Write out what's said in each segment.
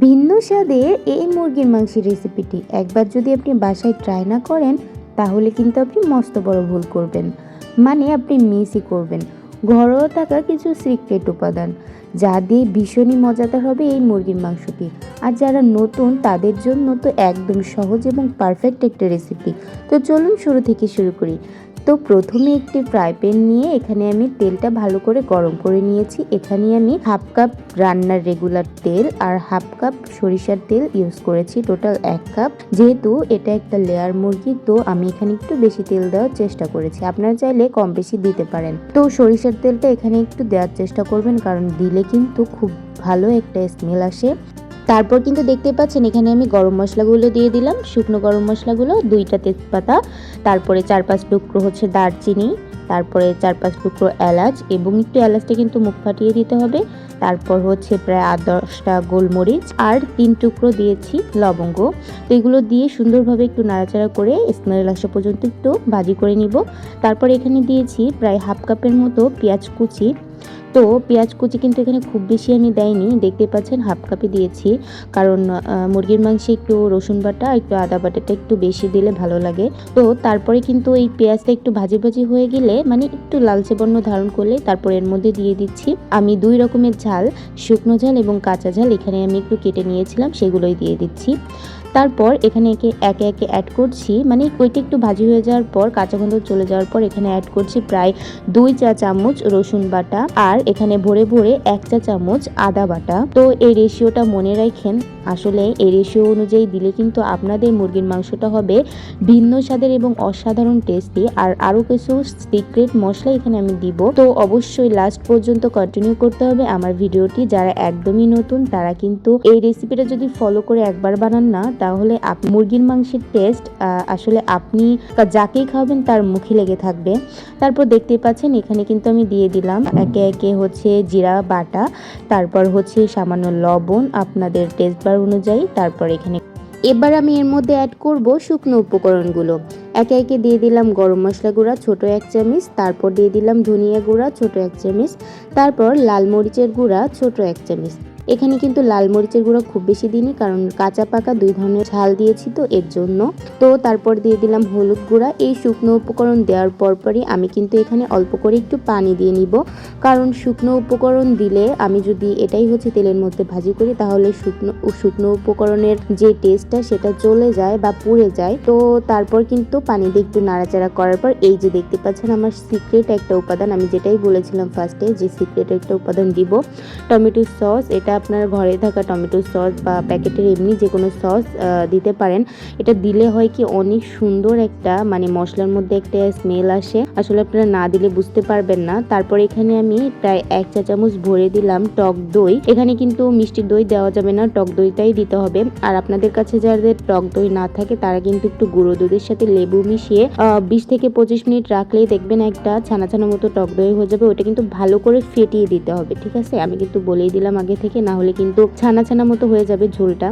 ভিন্ন স্বাদের এই মুরগির মাংসের রেসিপিটি একবার যদি আপনি বাসায় ট্রাই না করেন তাহলে কিন্তু আপনি মস্ত বড় ভুল করবেন। মানে আপনি মিসই করবেন ঘরোয়া থাকা কিছু সিক্রেট উপাদান, যা দিয়ে ভীষণই মজাদার হবে এই মুরগির মাংসটি। আর যারা নতুন তাদের জন্য তো একদম সহজ এবং পারফেক্ট একটা রেসিপি। তো চলুন শুরু থেকে শুরু করি। তো প্রথমে একটি ফ্রাই প্যান নিয়ে এখানে আমি তেলটা ভালো করে গরম করে নিয়েছি। এখানে আমি হাফ কাপ রান্নার রেগুলার তেল আর হাফ কাপ সরিষার তেল ইউজ করেছি, টোটাল 1 কাপ। যেহেতু এটা একটা লেয়ার মুরগি তো আমি এখানে একটু বেশি তেল দেওয়ার চেষ্টা করেছি, আপনারা চাইলে কম বেশি দিতে পারেন। তো সরিষার তেলটা এখানে একটু দেওয়ার চেষ্টা করবেন, কারণ দিলে কিন্তু খুব ভালো একটা স্মেল আসে। তারপর কিন্তু দেখতে পাচ্ছেন এখানে আমি গরম মশলাগুলো দিয়ে দিলাম, শুকনো গরম মশলাগুলো, 2টা তেজপাতা, তারপরে 4-5 টুকরো হচ্ছে দারচিনি, তারপরে 4-5 টুকরো এলাচ, এবং একটু এলাচটা কিন্তু মুখ ফাটিয়ে দিতে হবে। তারপর হচ্ছে প্রায় 8-10টা গোলমরিচ আর 3 টুকরো দিয়েছি লবঙ্গ। তো এগুলো দিয়ে সুন্দরভাবে একটু নাড়াচাড়া করে স্মেল আসা পর্যন্ত একটু ভাজি করে নিব। তারপর এখানে দিয়েছি প্রায় হাফ কাপের মতো পেঁয়াজ কুচি। তো পেঁয়াজ কুচি কিন্তু এখানে খুব বেশি আমি দেয়নি, দেখতে পাচ্ছেন হাফ কাপে দিয়েছি, কারণ মুরগির মাংসে একটু রসুন বাটা একটু আদা বাটাটা একটু বেশি দিলে ভালো লাগে। তো তারপরে কিন্তু এই পেঁয়াজটা একটু ভাজি ভাজি হয়ে গেলে, মানে একটু লালচে বর্ণ ধারণ করলে, তারপর এর মধ্যে দিয়ে দিচ্ছি আমি 2 রকমের ঝাল, শুকনো ঝাল এবং কাঁচা ঝাল এখানে আমি একটু কেটে নিয়েছিলাম, সেগুলোই দিয়ে দিচ্ছি। তারপর এখানে একে একে অ্যাড করছি, মানে ওইটা একটু ভাজি হয়ে যাওয়ার পর, কাঁচা গন্ধ চলে যাওয়ার পর এখানে অ্যাড করছি প্রায় 2 চা চামচ রসুন বাটা, আর এখানে ভরে ভরে 1 চা চামচ আদা বাটা। তো এই রেশিওটা মনে রাখেন, আসলে এই রেশিও অনুযায়ী দিলে কিন্তু আপনাদের মুরগির মাংসটা হবে ভিন্ন স্বাদের এবং অসাধারণ টেস্টি। আর আরও কিছু সিক্রেট মশলা এখানে আমি দিব, তো অবশ্যই লাস্ট পর্যন্ত কন্টিনিউ করতে হবে আমার ভিডিওটি। যারা একদমই নতুন তারা কিন্তু এই রেসিপিটা যদি ফলো করে একবার বানান না, তাহলে মুরগির মাংসের টেস্ট আসলে আপনি যাকেই খাবেন তার মুখে লেগে থাকবে। তারপর দেখতে পাচ্ছেন এখানে কিন্তু আমি দিয়ে দিলাম একে একে হচ্ছে জিরা বাটা, তারপর হচ্ছে সামান্য লবণ আপনাদের টেস্ট বার অনুযায়ী। তারপর এবার আমি এর মধ্যে অ্যাড করব শুকনো উপকরণগুলো। একে একে দিয়ে দিলাম গরম মশলা গুঁড়া ছোট 1 চামচ, তারপর দিয়ে দিলাম ধনিয়া গুঁড়া ছোট 1 চামচ, তারপর লাল মরিচের গুঁড়া ছোট 1 চামচ। এখানে কিন্তু লাল মরিচের গুঁড়া খুব বেশি দিইনি, কারণ কাঁচা পাকা 2 ধরনের ঝাল দিয়েছি তো এর জন্য। তো তারপর দিয়ে দিলাম হলুদ গুঁড়া। এই শুকনো উপকরণ দেওয়ার পরপরই আমি কিন্তু এখানে অল্প করে একটু পানি দিয়ে নিব, কারণ শুকনো উপকরণ দিলে আমি যদি এটাই হচ্ছে তেলের মধ্যে ভাজি করি, তাহলে শুকনো উপকরণের যে টেস্টটা সেটা চলে যায় বা পুড়ে যায়। তো তারপর কিন্তু পানি দিয়ে একটু নাড়াচাড়া করার পর এই যে দেখতে পাচ্ছেন আমার সিক্রেট একটা উপাদান, আমি যেটাই বলেছিলাম ফার্স্টে যে সিক্রেট একটা উপাদান দিব, টমেটো সস। এটা আপনার ঘরে থাকা টমেটো সস বা প্যাকেটের এমনি যে কোনো সস দিতে পারেন। এটা দিলে হয় কি অনেক সুন্দর একটা মানে মশলার মধ্যে একটা স্মেল আসে, আসলে আপনারা না দিলে বুঝতে পারবেন না। তারপর এখানে আমি প্রায় 1 চা চামচ ভরে দিলাম টক দই। এখানে কিন্তু মিষ্টি দই দেওয়া যাবে না, টক দইটাই দিতে হবে। আর আপনাদের কাছে যাদের টক দই না থাকে তারা কিন্তু একটু গুঁড়ো দুধের সাথে লেবু মিশিয়ে 20 থেকে 25 মিনিট রাখলেই দেখবেন একটা ছানা ছানা মতো টক দই হয়ে যাবে। ওটা কিন্তু ভালো করে ফেটিয়ে দিতে হবে, ঠিক আছে? আমি কিন্তু বলেই দিলাম আগে থেকে, না হলে কিন্তু ছানা ছানা মতো হয়ে যাবে ঝোলটা।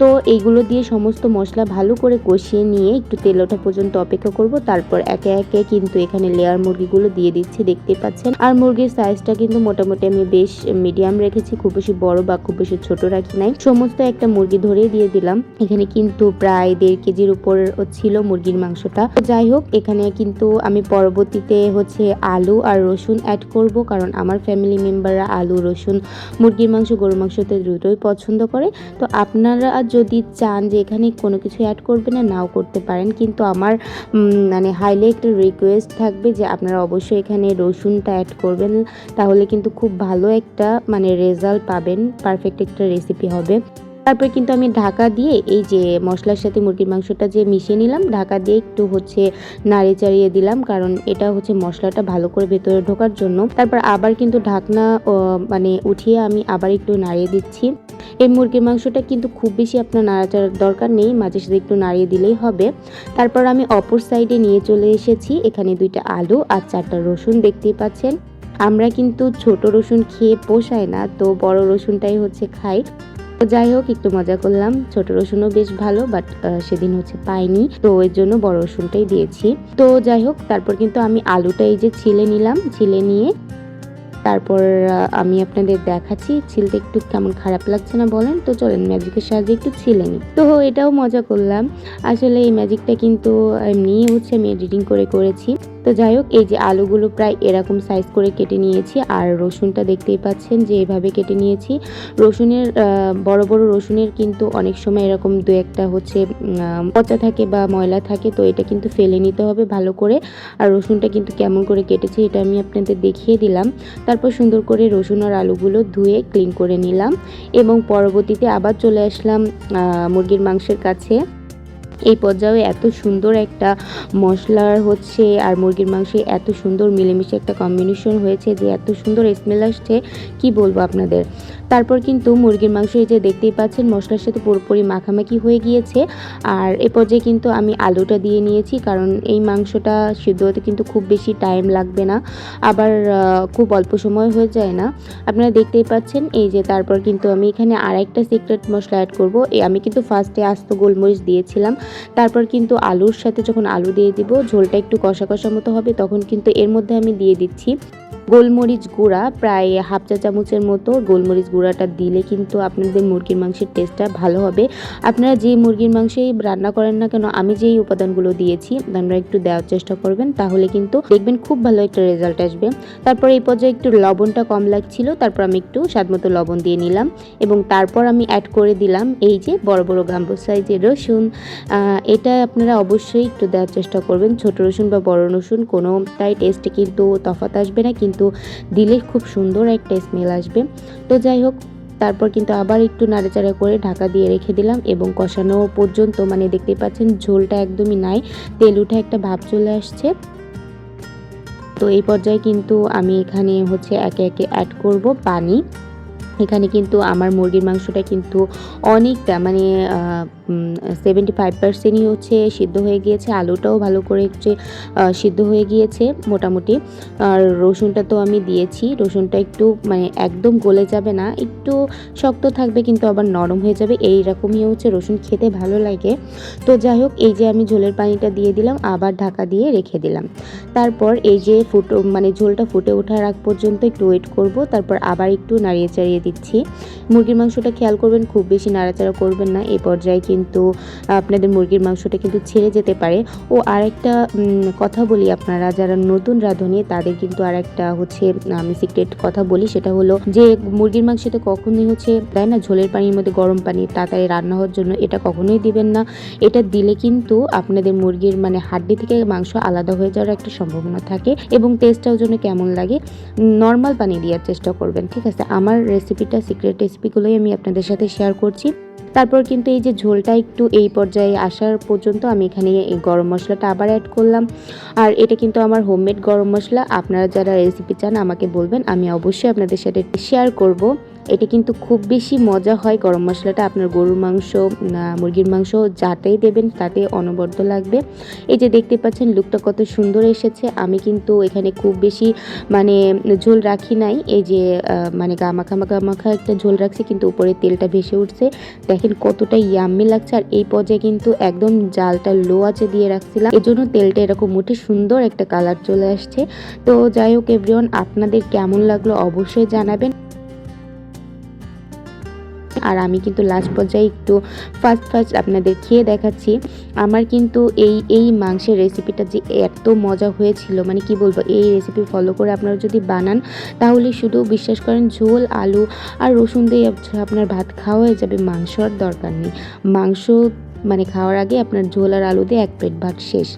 তো এইগুলো দিয়ে সমস্ত মশলা ভালো করে কষিয়ে নিয়ে একটু তেল ওঠা পর্যন্ত অপেক্ষা করব। তারপর একে একে কিন্তু এখানে লেয়ার মুরগিগুলো দিয়ে দিচ্ছি, দেখতে পাচ্ছেন। আর মুরগির সাইজটা কিন্তু মোটামুটি আমি বেশ মিডিয়াম রেখেছি, খুব বেশি বড় বা খুব বেশি ছোট রাখি নাই। সমস্ত একটা মুরগি ধরে দিয়ে দিলাম। এখানে কিন্তু প্রায় 1.5 কেজির উপর ছিল মুরগির মাংসটা। যাই হোক, এখানে কিন্তু আমি পরবর্তীতে হচ্ছে আলু আর রসুন অ্যাড করব, কারণ আমার ফ্যামিলি মেম্বাররা আলু রসুন মুরগির মাংস গরুর মাংসতে দুটোই পছন্দ করে। তো আপনারা যদি চান যে এখানে কোনো কিছু অ্যাড করবেন না, নাও করতে পারেন, কিন্তু আমার মানে হাইলি একটা রিকোয়েস্ট থাকবে যে আপনারা অবশ্যই এখানে রসুনটা অ্যাড করবেন, তাহলে কিন্তু খুব ভালো একটা মানে রেজাল্ট পাবেন, পারফেক্ট একটা রেসিপি হবে। তারপর কিন্তু আমি ঢাকা দিয়ে এই যে মশলার সাথে মুরগির মাংসটা যে মিশিয়ে নিলাম, ঢাকা দিয়ে একটু হচ্ছে নাড়িয়ে চাড়িয়ে দিলাম, কারণ এটা হচ্ছে মশলাটা ভালো করে ভেতরে ঢোকার জন্য। তারপর আবার কিন্তু ঢাকনা মানে উঠিয়ে আমি আবার একটু নাড়িয়ে দিচ্ছি। এই মুরগির মাংসটা কিন্তু খুব বেশি আপনার নাড়াচাড়ার দরকার নেই, মাঝে সাথে একটু নাড়িয়ে দিলেই হবে। তারপর আমি অপর সাইডে নিয়ে চলে এসেছি, এখানে 2টা আলু আর 4টা রসুন দেখতেই পাচ্ছেন। আমরা কিন্তু ছোট রসুন খেয়ে পোষায় না, তো বড় রসুনটাই হচ্ছে খাই। তো যাই হোক, একটু মজা করলাম, ছোট রসুনও বেশ ভালো, বাট সেদিন হচ্ছে পাইনি, তো এর জন্য বড় রসুনটাই দিয়েছি। তো যাই হোক, তারপর কিন্তু আমি আলুটা এই যে ছিলে নিলাম, ছিলে নিয়ে তারপর আমি আপনাদের দেখাচ্ছি ছিলতে একটু কেমন খারাপ লাগছে না বলেন? তো চলেন ম্যাজিকের সাহায্যে একটু ছিলে নিই। তো এটাও মজা করলাম। আসলে এই ম্যাজিকটা কিন্তু এমনিই হচ্ছে আমি এডিটিং করে করেছি। তো যাই হোক, এই যে আলুগুলো প্রায় এরকম সাইজ করে কেটে নিয়েছি, আর রসুনটা দেখতেই পাচ্ছেন যে এভাবে কেটে নিয়েছি। রসুনের বড় বড় রসুনের কিন্তু অনেক সময় এরকম দু একটা হচ্ছে পচা থাকে বা ময়লা থাকে, তো এটা কিন্তু ফেলে নিতে হবে ভালো করে। আর রসুনটা কিন্তু কেমন করে কেটেছি এটা আমি আপনাদের দেখিয়ে দিলাম। তারপর সুন্দর করে রসুন আর আলুগুলো ধুয়ে ক্লিন করে নিলাম এবং পরবর্তীতে আবার চলে আসলাম মুরগির মাংসের কাছে। এই পর্যায়ে এত সুন্দর একটা মশলার হচ্ছে আর মুরগির মাংসে এত সুন্দর মিলেমিশে একটা কম্বিনেশন হয়েছে যে এত সুন্দর স্মেল আসছে কি বলবো আপনাদের। তারপর কিন্তু মুরগির মাংস এই যে দেখতেই পাচ্ছেন মশলার সাথে পুরোপুরি মাখামাখি হয়ে গিয়েছে। আর এ পর্যায়ে কিন্তু আমি আলুটা দিয়ে নিয়েছি, কারণ এই মাংসটা সিদ্ধ হতে কিন্তু খুব বেশি টাইম লাগবে না, আবার খুব অল্প সময় হয়ে যায় না। আপনারা দেখতেই পাচ্ছেন এই যে। তারপর কিন্তু আমি এখানে আরেকটা সিক্রেট মশলা অ্যাড করব। আমি কিন্তু ফার্স্টে আস্ত গোলমরিচ দিয়েছিলাম, তারপর কিন্তু আলুর সাথে যখন আলু দিয়ে দিব ঝোলটা একটু কষা কষা মতো হবে, তখন কিন্তু এর মধ্যে আমি দিয়ে দিচ্ছি গোলমরিচ গুঁড়া, প্রায় হাফ চা চামচের মতো গোলমরিচ গুঁড়াটা দিলে কিন্তু আপনাদের মুরগির মাংসের টেস্টটা ভালো হবে। আপনারা যে মুরগির মাংসেই রান্না করেন না কেন, আমি যেই উপাদানগুলো দিয়েছি আপনারা একটু দেওয়ার চেষ্টা করবেন, তাহলে কিন্তু দেখবেন খুব ভালো একটা রেজাল্ট আসবে। তারপর এই পর্যায়ে একটু লবণটা কম লাগছিল, তারপর আমি একটু স্বাদমতো লবণ দিয়ে নিলাম এবং তারপর আমি অ্যাড করে দিলাম এই যে বড় বড় গাম্বো সাইজের রসুন। এটা আপনারা অবশ্যই একটু দেওয়ার চেষ্টা করবেন, ছোট রসুন বা বড় রসুন কোনোটাই টেস্টে কিন্তু তফাৎ আসবে না, কিন্তু দিলে খুব সুন্দর একটা স্মেল আসবে। তো যাই হোক, তারপর কিন্তু আবার একটু নাড়াচাড়া করে ঢাকা দিয়ে রেখে দিলাম এবং কষানো পর্যন্ত, মানে দেখতেই পাচ্ছেন ঝোলটা একদমই নাই, তেল উঠে একটা ভাব চলে আসছে। তো এই পর্যায়ে কিন্তু আমি এখানে হচ্ছে একে একে অ্যাড করব পানি। এখানে কিন্তু আমার মুরগির মাংসটা কিন্তু অনেকটা, মানে 75%ই হচ্ছে সিদ্ধ হয়ে গিয়েছে, আলুটাও ভালো করে হচ্ছে সিদ্ধ হয়ে গিয়েছে মোটামুটি। আর রসুনটা তো আমি দিয়েছি, রসুনটা একটু মানে একদম গলে যাবে না, একটু শক্ত থাকবে কিন্তু আবার নরম হয়ে যাবে, এই রকমই হচ্ছে রসুন খেতে ভালো লাগে। তো যাই হোক, এই যে আমি ঝোলের পানিটা দিয়ে দিলাম, আবার ঢাকা দিয়ে রেখে দিলাম। তারপর এই যে মানে ঝোলটা ফুটে ওঠার আগ পর্যন্ত একটু ওয়েট করব, তারপর আবার একটু নাড়িয়ে চাড়িয়ে দিচ্ছি। মুরগির মাংসটা খেয়াল করবেন খুব বেশি নাড়াচাড়া করবেন না, এই পর্যায়ে কিন্তু আপনাদের মুরগির মাংসটা কিন্তু ছেড়ে যেতে পারে। ও আরেকটা কথা বলি, আপনারা যারা নতুন রাঁধুনি তাদের কিন্তু আরেকটা হচ্ছে আমি সিক্রেট কথা বলি, সেটা হলো যে মুরগির মাংসতে কখনোই হচ্ছে তাই না ঝোলের পানির মধ্যে গরম পানি তাড়াতাড়ি রান্না হওয়ার জন্য এটা কখনোই দিবেন না। এটা দিলে কিন্তু আপনাদের মুরগির মানে হাড্ডি থেকে মাংস আলাদা হয়ে যাওয়ার একটা সম্ভাবনা থাকে এবং টেস্টটাও জন্য কেমন লাগে। নর্মাল পানি দেওয়ার চেষ্টা করবেন, ঠিক আছে? আমার রেসিপিটা সিক্রেট রেসিপিগুলোই আমি আপনাদের সাথে শেয়ার করছি। তারপর কিন্তু এই যে ঝোলটা একটু এই পর্যায়ে আসার পর্যন্ত আমি এখানে এই গরম মশলাটা আবার অ্যাড করলাম। আর এটা কিন্তু আমার হোমমেড গরম মশলা, আপনারা যারা রেসিপি চান আমাকে বলবেন, আমি অবশ্যই আপনাদের সাথে শেয়ার করব। এটা কিন্তু খুব বেশি মজা হয় গরম মশলাটা, আপনার গরুর মাংস মুরগির মাংস যাতেই দেবেন তাতে অনবদ্য লাগবে। এই যে দেখতে পাচ্ছেন লুকটা কত সুন্দর এসেছে। আমি কিন্তু এখানে খুব বেশি মানে ঝোল রাখি নাই, এই যে মানে গামাখা একটা ঝোল রাখছি, কিন্তু উপরে তেলটা ভেসে উঠছে, দেখেন কতটা ইয়াম্মি লাগছে। আর এই পর্যায়ে কিন্তু একদম জালটা লো আঁচে দিয়ে রাখছিলাম, এজন্য তেলটা এরকম উঠে সুন্দর একটা কালার চলে আসছে। তো যাই হোক এভরিওয়ান, আপনাদের কেমন লাগলো অবশ্যই জানাবেন। আর আমি কিন্তু লাস্ট পর্যায়ে একটু ফার্স্ট আপনাদের খেয়ে দেখাচ্ছি। আমার কিন্তু এই মাংসের রেসিপিটা যে এত মজা হয়েছিল, মানে কি বলবো, এই রেসিপি ফলো করে আপনারা যদি বানান তাহলে শুধু বিশ্বাস করেন ঝোল আলু আর রসুন দিয়ে আপনার ভাত খাওয়া হয়ে যাবে, মাংস আর দরকার নেই। মাংস মানে খাওয়ার আগে আপনার ঝোল আর আলু দিয়ে এক প্লেট ভাত শেষ।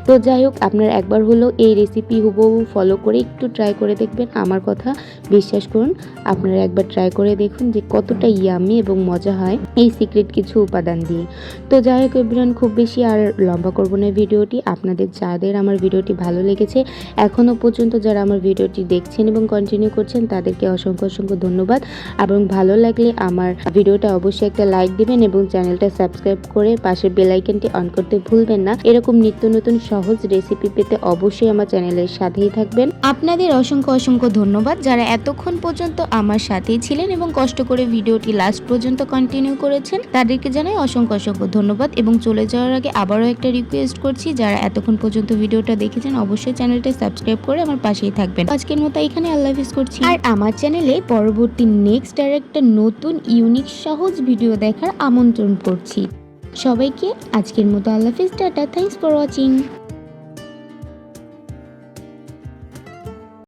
তো যাই হোক, আপনারা একবার হলো এই রেসিপি হুবহু ফলো করে একটু ট্রাই করে দেখবেন, আমার কথা বিশ্বাস করুন, আপনারা একবার ট্রাই করে দেখুন যে কতটা ইয়ামি এবং মজা হয় এই সিক্রেট কিছু উপাদান দিয়ে। তো যাই হোক এভরিওয়ান, খুব বেশি আর লম্বা করবো না ভিডিওটি। আপনাদের যাদের আমার ভিডিওটি ভালো লেগেছে, এখনও পর্যন্ত যারা আমার ভিডিওটি দেখছেন এবং কন্টিনিউ করছেন, তাদেরকে অসংখ্য ধন্যবাদ। এবং ভালো লাগলে আমার ভিডিওটা অবশ্যই একটা লাইক দিবেন এবং চ্যানেলটা সাবস্ক্রাইব করে পাশের বেল আইকনটি অন করতে ভুলবেন না। এরকম নিত্য নতুন সহজ রেসিপি পেতে অবশ্যই আমার চ্যানেলের সাথেই থাকবেন। আপনাদের অসংখ্য ধন্যবাদ যারা এতক্ষণ পর্যন্ত আমার সাথেই ছিলেন এবং কষ্ট করে ভিডিওটি লাস্ট লাস্ট পর্যন্ত কন্টিনিউ করেছেন তাদেরকে জানাই অসংখ্য অসংখ্য ধন্যবাদ। এবং চলে যাওয়ার আগে আবারও একটা রিকোয়েস্ট করছি, যারা এতক্ষণ পর্যন্ত ভিডিওটা দেখেছেন অবশ্যই চ্যানেলটা সাবস্ক্রাইব করে আমার পাশেই থাকবেন। আজকের মতো এখানে আল্লাহ হাফেজ করছি। আর আমার চ্যানেলে পরবর্তী নেক্সট আর একটা নতুন ইউনিক সহজ ভিডিও দেখার আমন্ত্রণ করছি সবাইকে। আজকের মতো আল্লাহ হাফেজ, টাটা, থ্যাঙ্কস ফর ওয়াচিং।